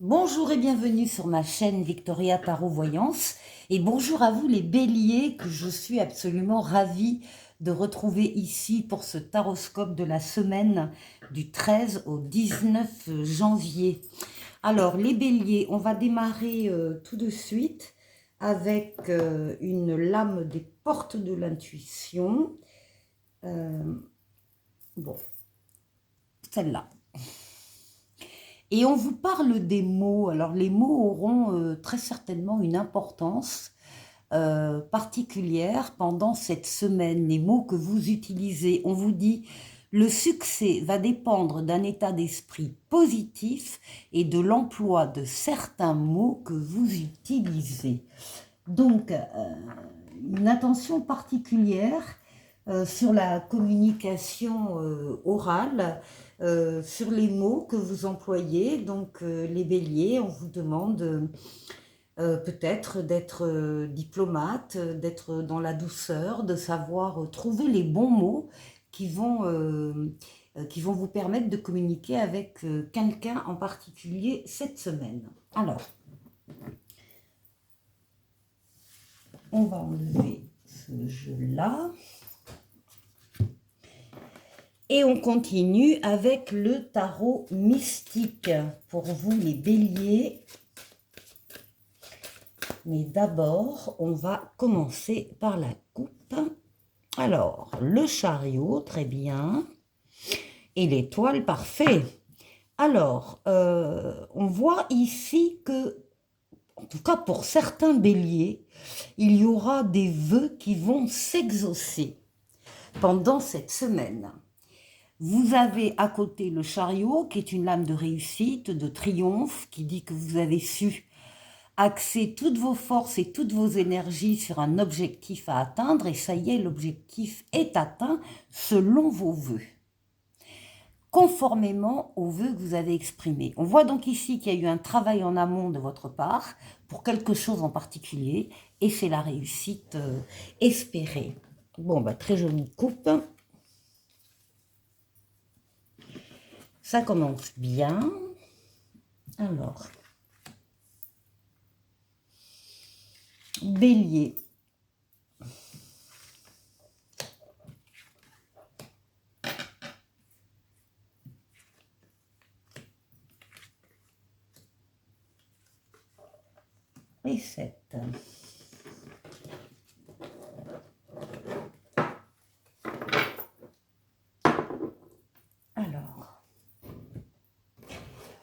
Bonjour et bienvenue sur ma chaîne Victoria Tarot Voyance et bonjour à vous les béliers que je suis absolument ravie de retrouver ici pour ce taroscope de la semaine du 13 au 19 janvier. Alors les béliers, on va démarrer tout de suite avec une lame des portes de l'intuition. Bon, celle-là. Et on vous parle des mots. Alors les mots auront très certainement une importance particulière pendant cette semaine. Les mots que vous utilisez, on vous dit le succès va dépendre d'un état d'esprit positif et de l'emploi de certains mots que vous utilisez. Donc une attention particulière sur la communication orale, sur les mots que vous employez. Donc les béliers, on vous demande peut-être d'être diplomate, d'être dans la douceur, de savoir trouver les bons mots qui vont vous permettre de communiquer avec quelqu'un en particulier cette semaine. Alors, on va enlever ce jeu-là. Et on continue avec le tarot mystique pour vous les béliers. Mais d'abord, on va commencer par la coupe. Alors, le chariot, très bien. Et l'étoile, parfait. Alors, on voit ici que, en tout cas pour certains béliers, il y aura des vœux qui vont s'exaucer pendant cette semaine. Vous avez à côté le chariot, qui est une lame de réussite, de triomphe, qui dit que vous avez su axer toutes vos forces et toutes vos énergies sur un objectif à atteindre, et ça y est, l'objectif est atteint selon vos vœux, conformément aux vœux que vous avez exprimés. On voit donc ici qu'il y a eu un travail en amont de votre part pour quelque chose en particulier, et c'est la réussite espérée. Bon, bah, très jolie coupe. Ça commence bien. Alors, bélier. Et 7. Alors,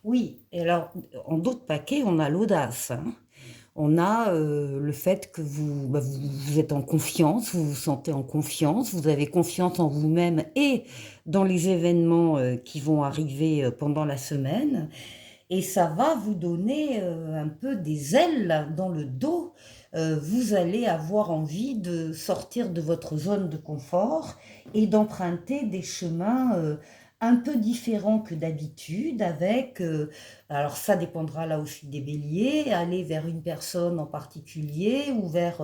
oui, et alors, en d'autres paquets, on a l'audace. On a le fait que vous êtes en confiance, vous vous sentez en confiance, vous avez confiance en vous-même et dans les événements qui vont arriver pendant la semaine. Et ça va vous donner un peu des ailes dans le dos. Vous allez avoir envie de sortir de votre zone de confort et d'emprunter des chemins un peu différents que d'habitude avec, alors ça dépendra là aussi des béliers, aller vers une personne en particulier ou vers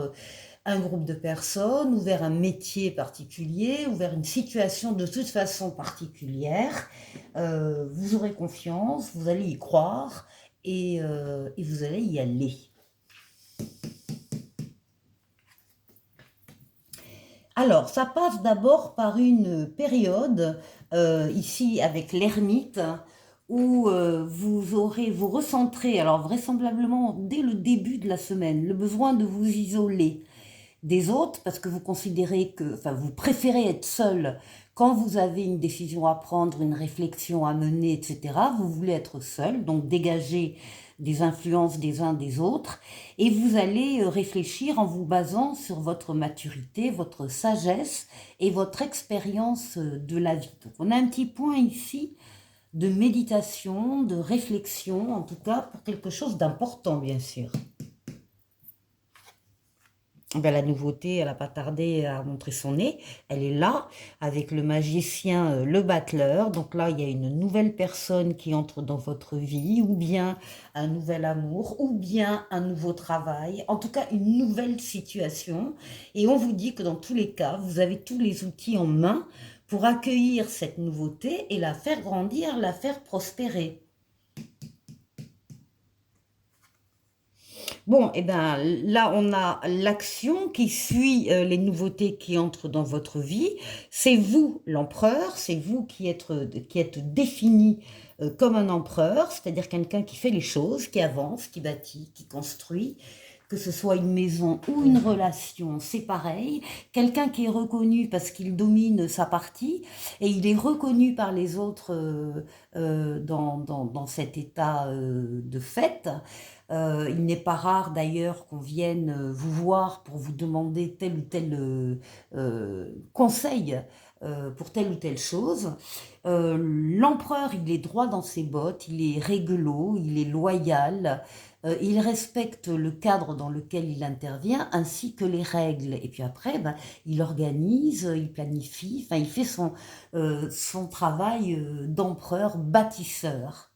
un groupe de personnes ou vers un métier particulier ou vers une situation de toute façon particulière. Vous aurez confiance, vous allez y croire et vous allez y aller. Alors, ça passe d'abord par une période, ici avec l'ermite, où vous ressentirez, alors vraisemblablement dès le début de la semaine, le besoin de vous isoler des autres parce que vous considérez que, enfin, vous préférez être seul quand vous avez une décision à prendre, une réflexion à mener, etc. Vous voulez être seul, donc dégager des influences des uns des autres et vous allez réfléchir en vous basant sur votre maturité, votre sagesse et votre expérience de la vie. Donc on a un petit point ici de méditation, de réflexion, en tout cas pour quelque chose d'important bien sûr. Ben, la nouveauté, elle n'a pas tardé à montrer son nez. Elle est là, avec le magicien, le battleur. Donc là, il y a une nouvelle personne qui entre dans votre vie, ou bien un nouvel amour, ou bien un nouveau travail. En tout cas, une nouvelle situation. Et on vous dit que dans tous les cas, vous avez tous les outils en main pour accueillir cette nouveauté et la faire grandir, la faire prospérer. Bon, et ben là, on a l'action qui suit les nouveautés qui entrent dans votre vie. C'est vous l'empereur, c'est vous qui êtes défini comme un empereur, c'est-à-dire quelqu'un qui fait les choses, qui avance, qui bâtit, qui construit. Que ce soit une maison ou une relation, c'est pareil. Quelqu'un qui est reconnu parce qu'il domine sa partie et il est reconnu par les autres dans cet état de fait. Il n'est pas rare d'ailleurs qu'on vienne vous voir pour vous demander tel ou tel conseil pour telle ou telle chose. L'empereur, il est droit dans ses bottes, il est réglo, il est loyal, il respecte le cadre dans lequel il intervient ainsi que les règles. Et puis après, ben, il organise, il planifie, enfin, il fait son travail d'empereur bâtisseur.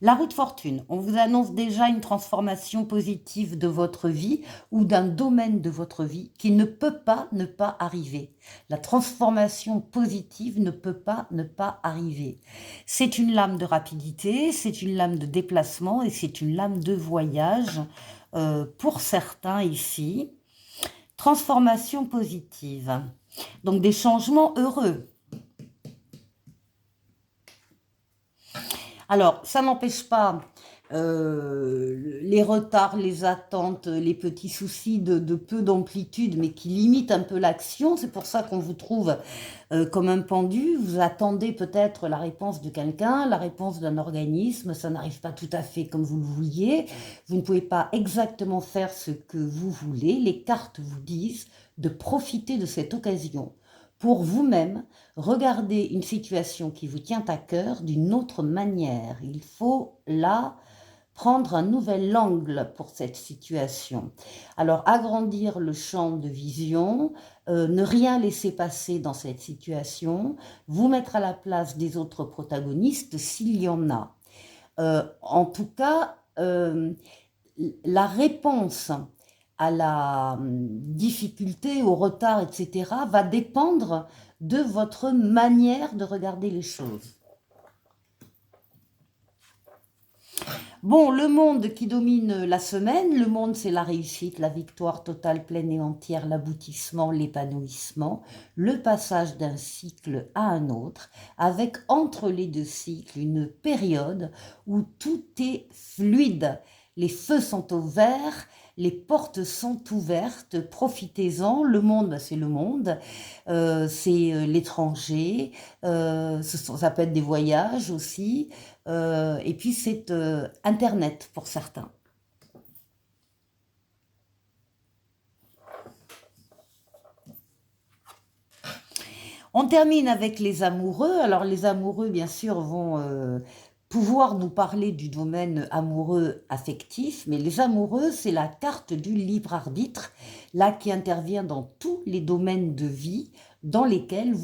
La roue de fortune, on vous annonce déjà une transformation positive de votre vie ou d'un domaine de votre vie qui ne peut pas ne pas arriver. La transformation positive ne peut pas ne pas arriver. C'est une lame de rapidité, c'est une lame de déplacement et c'est une lame de voyage pour certains ici. Transformation positive. Donc des changements heureux. Alors, ça n'empêche pas les retards, les attentes, les petits soucis de peu d'amplitude, mais qui limitent un peu l'action. C'est pour ça qu'on vous trouve comme un pendu. Vous attendez peut-être la réponse de quelqu'un, la réponse d'un organisme. Ça n'arrive pas tout à fait comme vous le vouliez. Vous ne pouvez pas exactement faire ce que vous voulez. Les cartes vous disent de profiter de cette occasion pour vous-même regarder une situation qui vous tient à cœur d'une autre manière. Il faut là prendre un nouvel angle pour cette situation. Alors agrandir le champ de vision, ne rien laisser passer dans cette situation, vous mettre à la place des autres protagonistes s'il y en a. En tout cas, la réponse à la difficulté, au retard, etc., va dépendre de votre manière de regarder les choses. Bon, le monde qui domine la semaine, le monde c'est la réussite, la victoire totale, pleine et entière, l'aboutissement, l'épanouissement, le passage d'un cycle à un autre, avec entre les deux cycles une période où tout est fluide. Les feux sont au vert, les portes sont ouvertes, profitez-en. Le monde, ben, c'est le monde, c'est l'étranger, ça peut être des voyages aussi, et puis c'est Internet pour certains. On termine avec les amoureux. Alors les amoureux, bien sûr, vont pouvoir nous parler du domaine amoureux affectif, mais les amoureux, c'est la carte du libre arbitre, là qui intervient dans tous les domaines de vie dans lesquels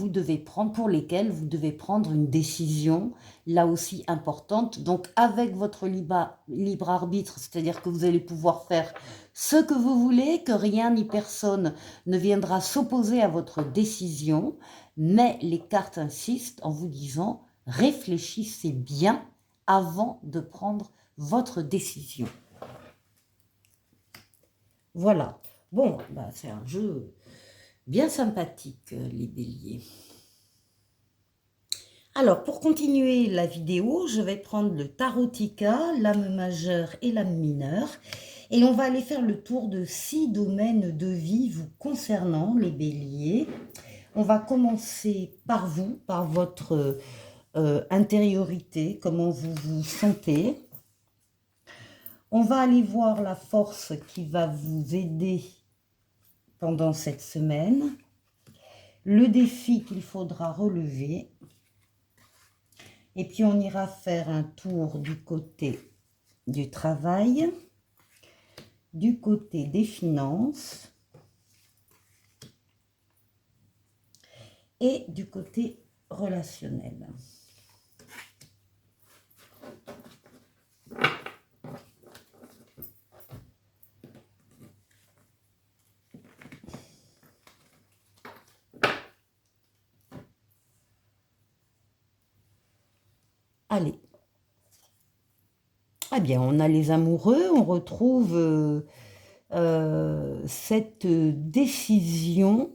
pour lesquels vous devez prendre une décision, là aussi importante. Donc avec votre libre arbitre, c'est-à-dire que vous allez pouvoir faire ce que vous voulez, que rien ni personne ne viendra s'opposer à votre décision, mais les cartes insistent en vous disant réfléchissez bien avant de prendre votre décision. Voilà. Bon, bah, c'est un jeu bien sympathique, les béliers. Alors, pour continuer la vidéo, je vais prendre le tarotica, l'âme majeure et l'âme mineure. Et on va aller faire le tour de 6 domaines de vie vous concernant, les béliers. On va commencer par vous, par votre intériorité, comment vous vous sentez. On va aller voir la force qui va vous aider pendant cette semaine, le défi qu'il faudra relever, et puis on ira faire un tour du côté du travail, du côté des finances et du côté relationnel. Allez. Eh bien, on a les amoureux, on retrouve cette décision,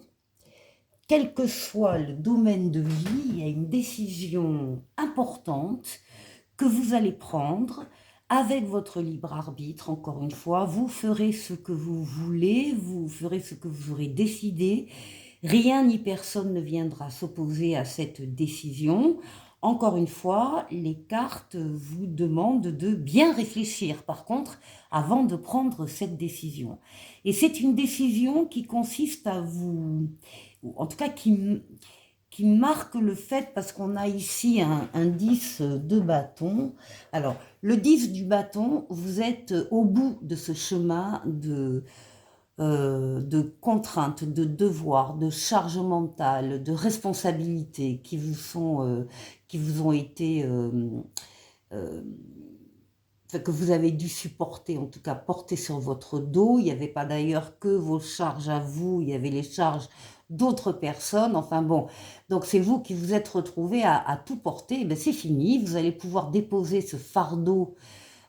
quel que soit le domaine de vie, il y a une décision importante que vous allez prendre avec votre libre arbitre. Encore une fois, vous ferez ce que vous voulez, vous ferez ce que vous aurez décidé. Rien ni personne ne viendra s'opposer à cette décision. Encore une fois, les cartes vous demandent de bien réfléchir, par contre, avant de prendre cette décision. Et c'est une décision qui consiste à vous, ou en tout cas qui marque le fait, parce qu'on a ici un 10 de bâton. Alors, le 10 du bâton, vous êtes au bout de ce chemin de contraintes, de devoirs, de charges mentales, de responsabilités qui vous ont été, euh, que vous avez dû supporter, en tout cas porter sur votre dos. Il n'y avait pas d'ailleurs que vos charges à vous, il y avait les charges d'autres personnes. Enfin bon, donc c'est vous qui vous êtes retrouvés à tout porter. Ben c'est fini, vous allez pouvoir déposer ce fardeau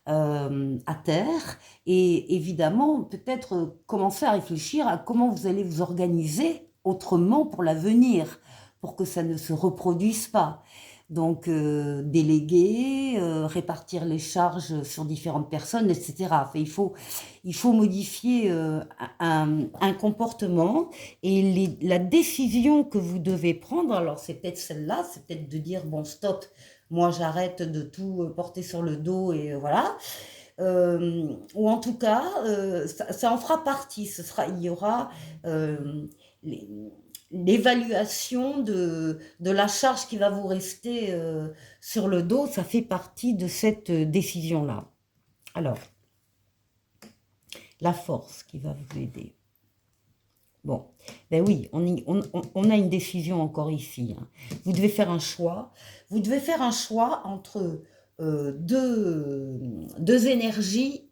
à terre et évidemment peut-être commencer à réfléchir à comment vous allez vous organiser autrement pour l'avenir, pour que ça ne se reproduise pas. Donc déléguer, répartir les charges sur différentes personnes, etc. Enfin, il faut modifier un comportement et la décision que vous devez prendre, alors c'est peut-être celle-là, c'est peut-être de dire bon stop, moi j'arrête de tout porter sur le dos et voilà. Ou en tout cas, ça en fera partie. Il y aura les- l'évaluation de la charge qui va vous rester sur le dos. Ça fait partie de cette décision-là. Alors, la force qui va vous aider. Bon, ben oui, on a une décision encore ici, hein. Vous devez faire un choix. Vous devez faire un choix entre deux énergies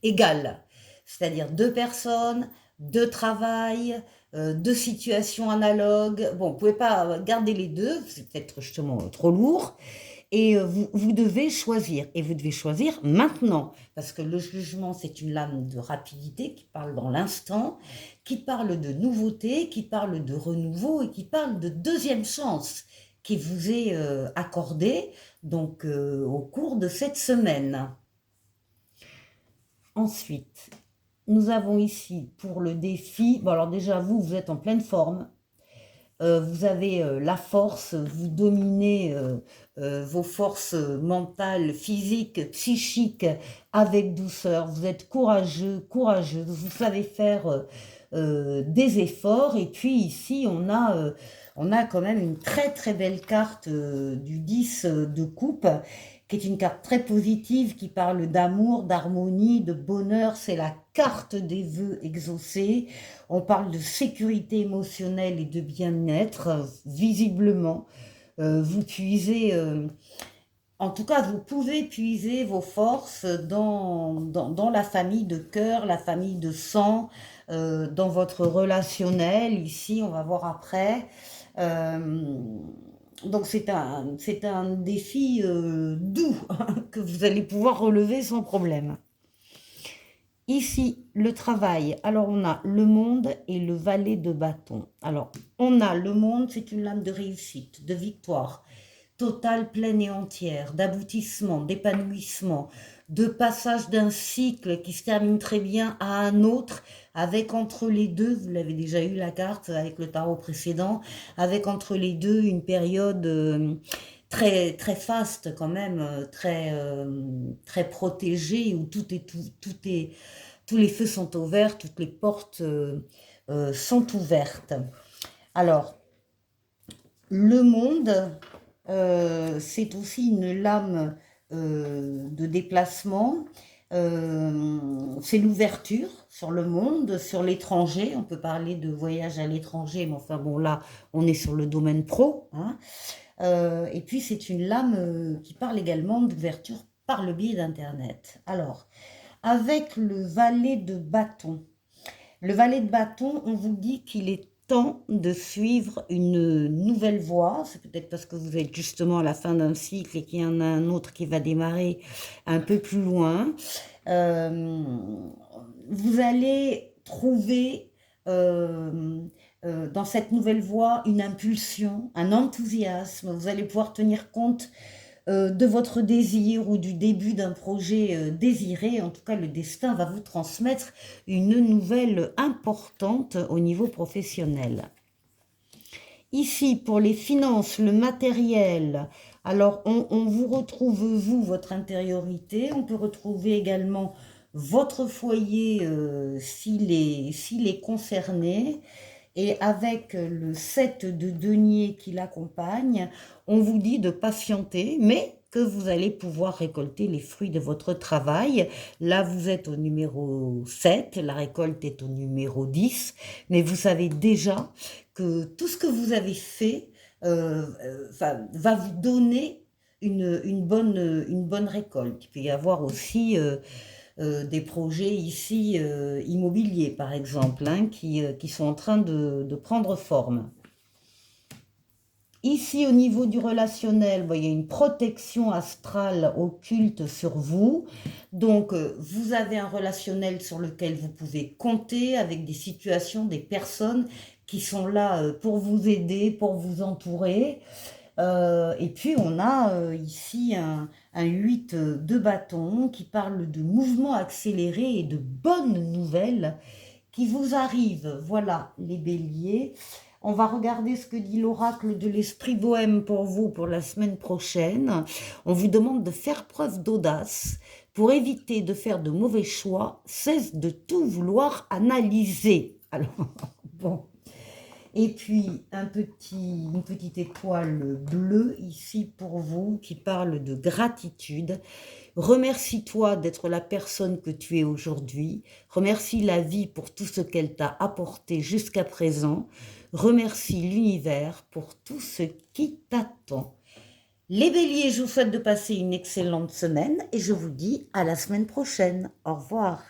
égales. C'est-à-dire deux personnes, deux travail, deux situations analogues. Bon, vous ne pouvez pas garder les deux, c'est peut-être justement trop lourd. Et vous devez choisir. Et vous devez choisir maintenant. Parce que le jugement, c'est une lame de rapidité qui parle dans l'instant, qui parle de nouveauté, qui parle de renouveau et qui parle de deuxième chance qui vous est accordée donc, au cours de cette semaine. Ensuite, nous avons ici pour le défi, bon alors déjà vous êtes en pleine forme. Vous avez la force, vous dominez vos forces mentales, physiques, psychiques avec douceur. Vous êtes courageux, courageuse, vous savez faire des efforts. Et puis ici, on a quand même une très très belle carte du 10 de coupe, qui est une carte très positive, qui parle d'amour, d'harmonie, de bonheur. C'est la carte des vœux exaucés. On parle de sécurité émotionnelle et de bien-être. Visiblement, vous puisez, en tout cas, vous pouvez puiser vos forces dans la famille de cœur, la famille de sang, dans votre relationnel. Ici, on va voir après. Euh, donc c'est un défi doux que vous allez pouvoir relever sans problème. Ici, le travail. Alors, on a le monde et le valet de bâton. Alors, on a le monde, c'est une lame de réussite, de victoire, totale, pleine et entière, d'aboutissement, d'épanouissement, de passage d'un cycle qui se termine très bien à un autre, avec entre les deux, vous l'avez déjà eu la carte avec le tarot précédent, avec entre les deux une période très, très faste quand même, très protégée, où tous les feux sont ouverts, toutes les portes sont ouvertes. Alors, le monde, c'est aussi une lame de déplacement. C'est l'ouverture sur le monde, sur l'étranger. On peut parler de voyage à l'étranger, mais enfin bon, là, on est sur le domaine pro, hein. Et puis, c'est une lame qui parle également d'ouverture par le biais d'Internet. Alors, avec le valet de bâton, on vous dit qu'il est temps de suivre une nouvelle voie. C'est peut-être parce que vous êtes justement à la fin d'un cycle et qu'il y en a un autre qui va démarrer un peu plus loin. Vous allez trouver dans cette nouvelle voie une impulsion, un enthousiasme. Vous allez pouvoir tenir compte de votre désir ou du début d'un projet désiré. En tout cas, le destin va vous transmettre une nouvelle importante au niveau professionnel. Ici, pour les finances, le matériel, alors on vous retrouve, vous, votre intériorité. On peut retrouver également votre foyer s'il est concerné. Et avec le 7 de denier qui l'accompagne, on vous dit de patienter, mais que vous allez pouvoir récolter les fruits de votre travail. Là, vous êtes au numéro 7, la récolte est au numéro 10, mais vous savez déjà que tout ce que vous avez fait va vous donner une bonne récolte. Il peut y avoir aussi des projets ici immobiliers, par exemple, hein, qui sont en train de prendre forme. Ici, au niveau du relationnel, il y a une protection astrale occulte sur vous. Donc, vous avez un relationnel sur lequel vous pouvez compter avec des situations, des personnes qui sont là pour vous aider, pour vous entourer. Et puis, on a ici un 8 de bâton qui parle de mouvement accéléré et de bonnes nouvelles qui vous arrivent. Voilà, les béliers. On va regarder ce que dit l'oracle de l'esprit bohème pour vous pour la semaine prochaine. On vous demande de faire preuve d'audace pour éviter de faire de mauvais choix. Cesse de tout vouloir analyser. Alors, bon. Et puis, une petite étoile bleue ici pour vous qui parle de gratitude. Remercie-toi d'être la personne que tu es aujourd'hui. Remercie la vie pour tout ce qu'elle t'a apporté jusqu'à présent. Remercie l'univers pour tout ce qui t'attend. Les béliers, je vous souhaite de passer une excellente semaine et je vous dis à la semaine prochaine. Au revoir.